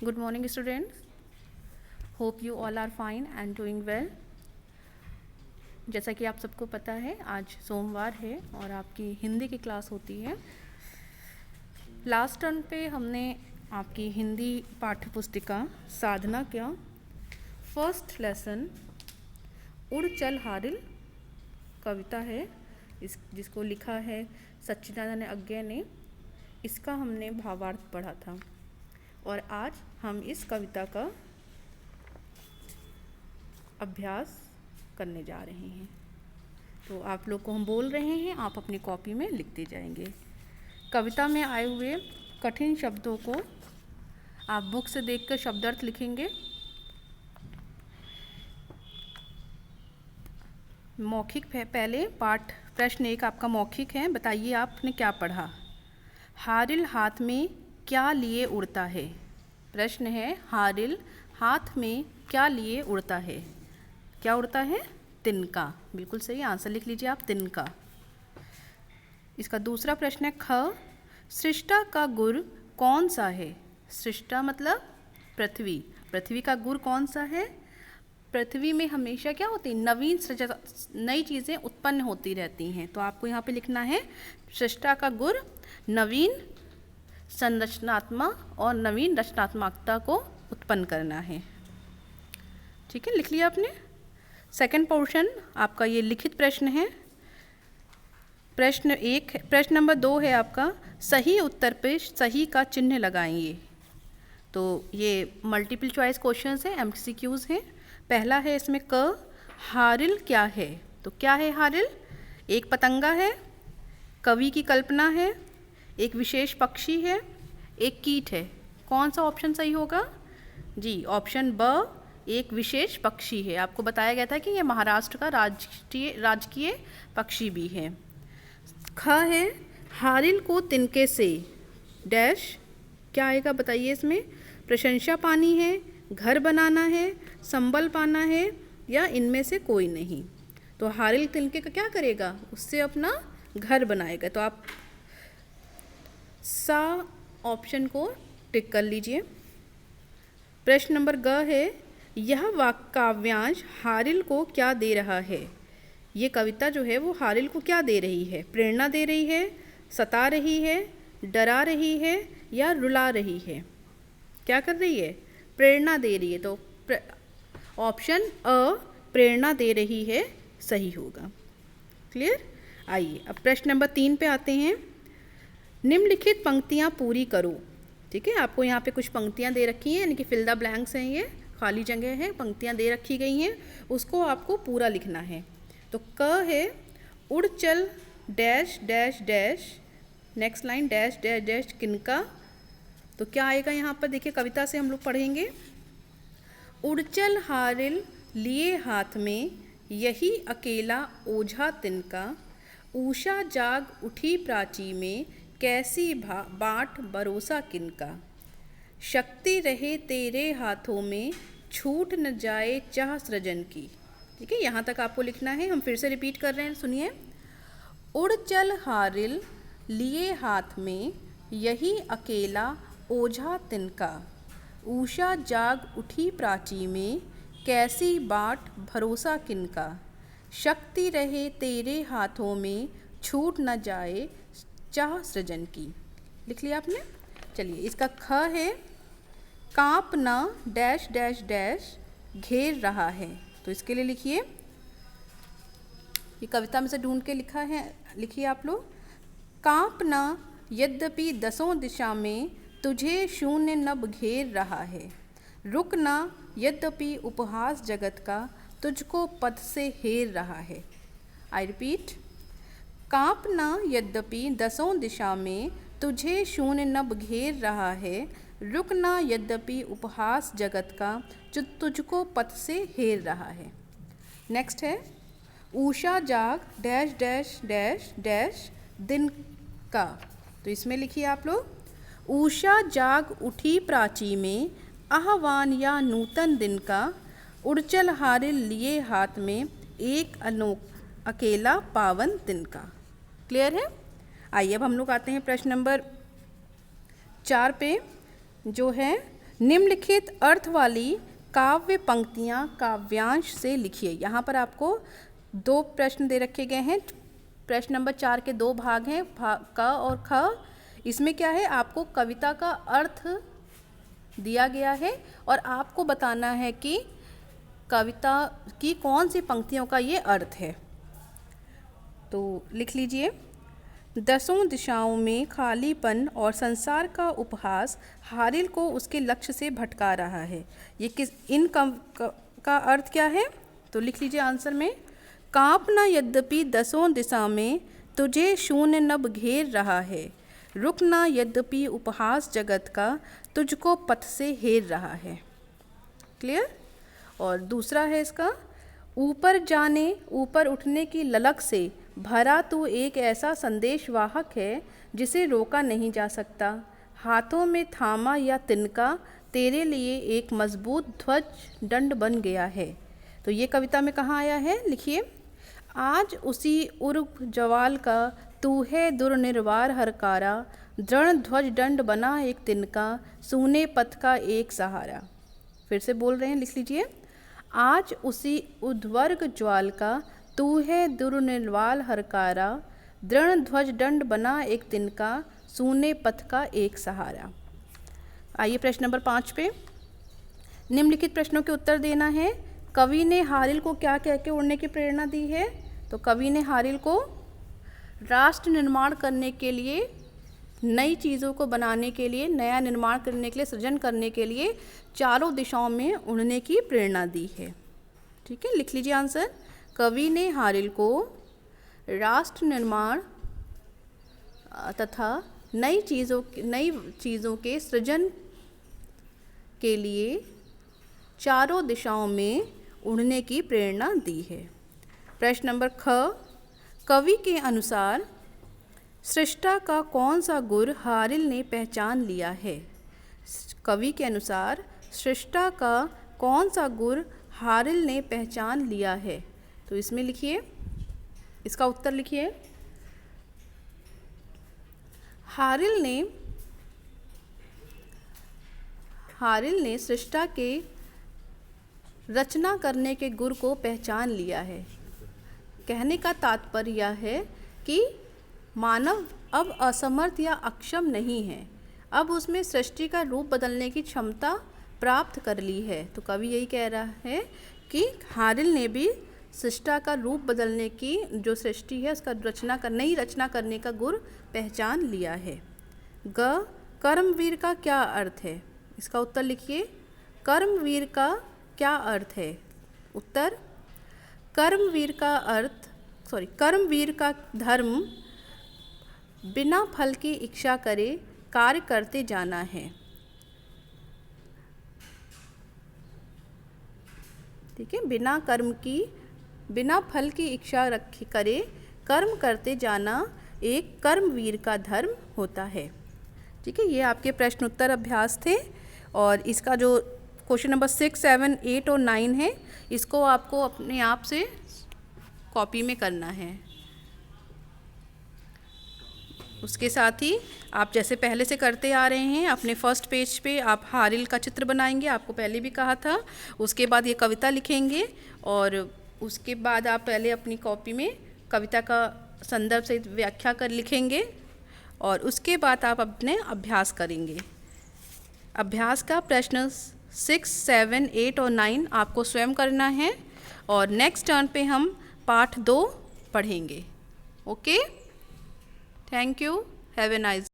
Good morning, students. Hope you all are fine and doing well. जैसा कि आप सबको पता है, आज सोमवार है और आपकी हिंदी की क्लास होती है। लास्ट टर्न पे हमने आपकी हिंदी पाठ्य पुस्तिका साधना का फर्स्ट लेसन उड़ चल हारिल कविता है, जिसको लिखा है सच्चिदानंद अज्ञे ने। इसका हमने भावार्थ पढ़ा था और आज हम इस कविता का अभ्यास करने जा रहे हैं। तो आप लोग को हम बोल रहे हैं, आप अपनी कॉपी में लिखते जाएंगे। कविता में आए हुए कठिन शब्दों को आप बुक से देखकर शब्दार्थ लिखेंगे। मौखिक पहले पाठ प्रश्न 1 आपका मौखिक है। बताइए आपने क्या पढ़ा। हारिल हाथ में क्या लिए उड़ता है। प्रश्न है, हारिल हाथ में क्या लिए उड़ता है। क्या उड़ता है? तिनका। बिल्कुल सही आंसर लिख लीजिए आप, तिनका। इसका दूसरा प्रश्न है, ख सृष्टा का गुर कौन सा है। सृष्टा मतलब पृथ्वी। पृथ्वी का गुर कौन सा है। पृथ्वी में हमेशा क्या होती है, नवीन नई चीज़ें उत्पन्न होती रहती हैं। तो आपको यहाँ पे लिखना है सृष्टा का गुर नवीन संरचनात्मक और नवीन रचनात्मकता को उत्पन्न करना है। ठीक है, लिख लिया आपने। सेकंड पोर्शन आपका ये लिखित प्रश्न है। प्रश्न नंबर 2 है आपका, सही उत्तर पे सही का चिन्ह लगाएंगे। तो ये मल्टीपल चॉइस क्वेश्चंस है, एमसीक्यूज हैं। पहला है इसमें क, हारिल क्या है। तो क्या है हारिल? एक पतंगा है, कवि की कल्पना है, एक विशेष पक्षी है, एक कीट है। कौन सा ऑप्शन सही होगा? जी, ऑप्शन ब, एक विशेष पक्षी है। आपको बताया गया था कि ये महाराष्ट्र का राजकीय पक्षी भी है। ख है, हारिल को तिनके से डैश क्या आएगा बताइए इसमें। प्रशंसा पानी है, घर बनाना है, संबल पाना है या इनमें से कोई नहीं। तो हारिल तिनके का क्या करेगा, उससे अपना घर बनाएगा। तो आप सा ऑप्शन को टिक कर लीजिए। प्रश्न नंबर ग है, यह काव्यांश हारिल को क्या दे रहा है। ये कविता जो है वो हारिल को क्या दे रही है। प्रेरणा दे रही है, सता रही है, डरा रही है या रुला रही है। क्या कर रही है? प्रेरणा दे रही है। तो ऑप्शन अ प्रेरणा दे रही है सही होगा। क्लियर। आइए अब प्रश्न नंबर 3 पे आते हैं। निम्नलिखित पंक्तियां पूरी करो। ठीक है, आपको यहाँ पे कुछ पंक्तियां दे रखी हैं, यानी कि फिल द ब्लैंक्स हैं, ये खाली जगह है, पंक्तियां दे रखी गई हैं, उसको आपको पूरा लिखना है। तो क है, उड़ चल dash dash dash, next line dash dash dash किनका। तो क्या आएगा यहाँ पर, देखिए कविता से हम लोग पढ़ेंगे। उड़चल हारिल लिए हाथ में, यही अकेला ओझा तिनका। ऊषा जाग उठी प्राची में, कैसी बाट भरोसा किनका। शक्ति रहे तेरे हाथों में, छूट न जाए चाह सृजन की। ठीक है, यहाँ तक आपको लिखना है। हम फिर से रिपीट कर रहे हैं, सुनिए। उड़ चल हारिल लिए हाथ में, यही अकेला ओझा तिनका। ऊषा जाग उठी प्राची में, कैसी बाट भरोसा किनका। शक्ति रहे तेरे हाथों में, छूट न जाए चाह सृजन की। लिख लिया आपने। चलिए इसका ख है, कांप न डैश डैश डैश घेर रहा है। तो इसके लिए लिखिए, ये कविता में से ढूंढ के लिखा है, लिखिए आप लोग। कांप न यद्यपि दसों दिशा में, तुझे शून्य नभ घेर रहा है। रुक न यद्यपि उपहास जगत का, तुझको पद से हेर रहा है। आई रिपीट, कांप न यद्यपि दसों दिशा में, तुझे शून्य नभ घेर रहा है। रुक न यद्यपि उपहास जगत का, जो तुझको पथ से हेर रहा है। नेक्स्ट है, ऊषा जाग डैश डैश डैश डैश दिन का। तो इसमें लिखिए आप लोग, ऊषा जाग उठी प्राची में, आह्वान या नूतन दिन का। उड़चल हारिल लिए हाथ में, एक अकेला पावन दिन का। क्लियर है। आइए अब हम लोग आते हैं प्रश्न नंबर 4 पे, जो है निम्नलिखित अर्थ वाली काव्य पंक्तियाँ काव्यांश से लिखिए। यहाँ पर आपको 2 प्रश्न दे रखे गए हैं। प्रश्न नंबर 4 के 2 भाग हैं, क और ख। इसमें क्या है, आपको कविता का अर्थ दिया गया है और आपको बताना है कि कविता की कौन सी पंक्तियों का ये अर्थ है। तो लिख लीजिए। दसों दिशाओं में खालीपन और संसार का उपहास हारिल को उसके लक्ष्य से भटका रहा है। ये का अर्थ क्या है? तो लिख लीजिए आंसर में। कांपना यद्यपि दसों दिशा में तुझे शून्य नभ घेर रहा है, रुकना यद्यपि उपहास जगत का तुझको पथ से हेर रहा है। क्लियर? और दूसरा है इसका, ऊपर जाने ऊपर उठने की ललक से भरा तू एक ऐसा संदेश वाहक है जिसे रोका नहीं जा सकता। हाथों में थामा या तिनका तेरे लिए एक मजबूत ध्वज दंड बन गया है। तो ये कविता में कहाँ आया है? लिखिए। आज उसी उर्ग जवाल का तू है दुर्निर्वार हरकारा, दृढ़ ध्वज दंड बना एक तिनका, सूने पथ का एक सहारा। फिर से बोल रहे हैं, लिख लीजिए। आज उसी उद्वर्ग ज्वाल का तू है दुर्निर्वाल हरकारा, दृढ़ ध्वज दंड बना एक तिनका, सूने पथ का एक सहारा। आइए प्रश्न नंबर 5 पे। निम्नलिखित प्रश्नों के उत्तर देना है। कवि ने हारिल को क्या कह के उड़ने की प्रेरणा दी है? तो कवि ने हारिल को राष्ट्र निर्माण करने के लिए, नई चीज़ों को बनाने के लिए, नया निर्माण करने के लिए, सृजन करने के लिए चारों दिशाओं में उड़ने की प्रेरणा दी है। ठीक है, लिख लीजिए आंसर। कवि ने हारिल को राष्ट्र निर्माण तथा नई चीज़ों के सृजन के लिए चारों दिशाओं में उड़ने की प्रेरणा दी है। प्रश्न नंबर ख। कवि के अनुसार सृष्टा का कौन सा गुण हारिल ने पहचान लिया है? कवि के अनुसार सृष्टा का कौन सा गुण हारिल ने पहचान लिया है? तो इसमें लिखिए, इसका उत्तर लिखिए। हारिल ने सृष्टा के रचना करने के गुण को पहचान लिया है। कहने का तात्पर्य यह है कि मानव अब असमर्थ या अक्षम नहीं है, अब उसमें सृष्टि का रूप बदलने की क्षमता प्राप्त कर ली है। तो कवि यही कह रहा है कि हारिल ने भी सृष्टा का रूप बदलने की, जो सृष्टि है उसका नई रचना करने का गुण पहचान लिया है। ग। कर्मवीर का क्या अर्थ है? इसका उत्तर लिखिए। कर्मवीर का क्या अर्थ है? उत्तर, कर्मवीर का धर्म बिना फल की इच्छा करे कार्य करते जाना है। ठीक है, बिना फल की इच्छा करे कर्म करते जाना एक कर्मवीर का धर्म होता है। ठीक है, ये आपके प्रश्न उत्तर अभ्यास थे और इसका जो क्वेश्चन नंबर 6, 7, 8 और 9 है, इसको आपको अपने आप से कॉपी में करना है। उसके साथ ही आप जैसे पहले से करते आ रहे हैं, अपने फर्स्ट पेज पे आप हारिल का चित्र बनाएंगे, आपको पहले भी कहा था। उसके बाद ये कविता लिखेंगे और उसके बाद आप पहले अपनी कॉपी में कविता का संदर्भ से व्याख्या कर लिखेंगे और उसके बाद आप अपने अभ्यास करेंगे। अभ्यास का प्रश्न 6, 7, 8 और 9 आपको स्वयं करना है और नेक्स्ट टर्न पे हम पाठ 2 पढ़ेंगे। Okay, thank you, have a nice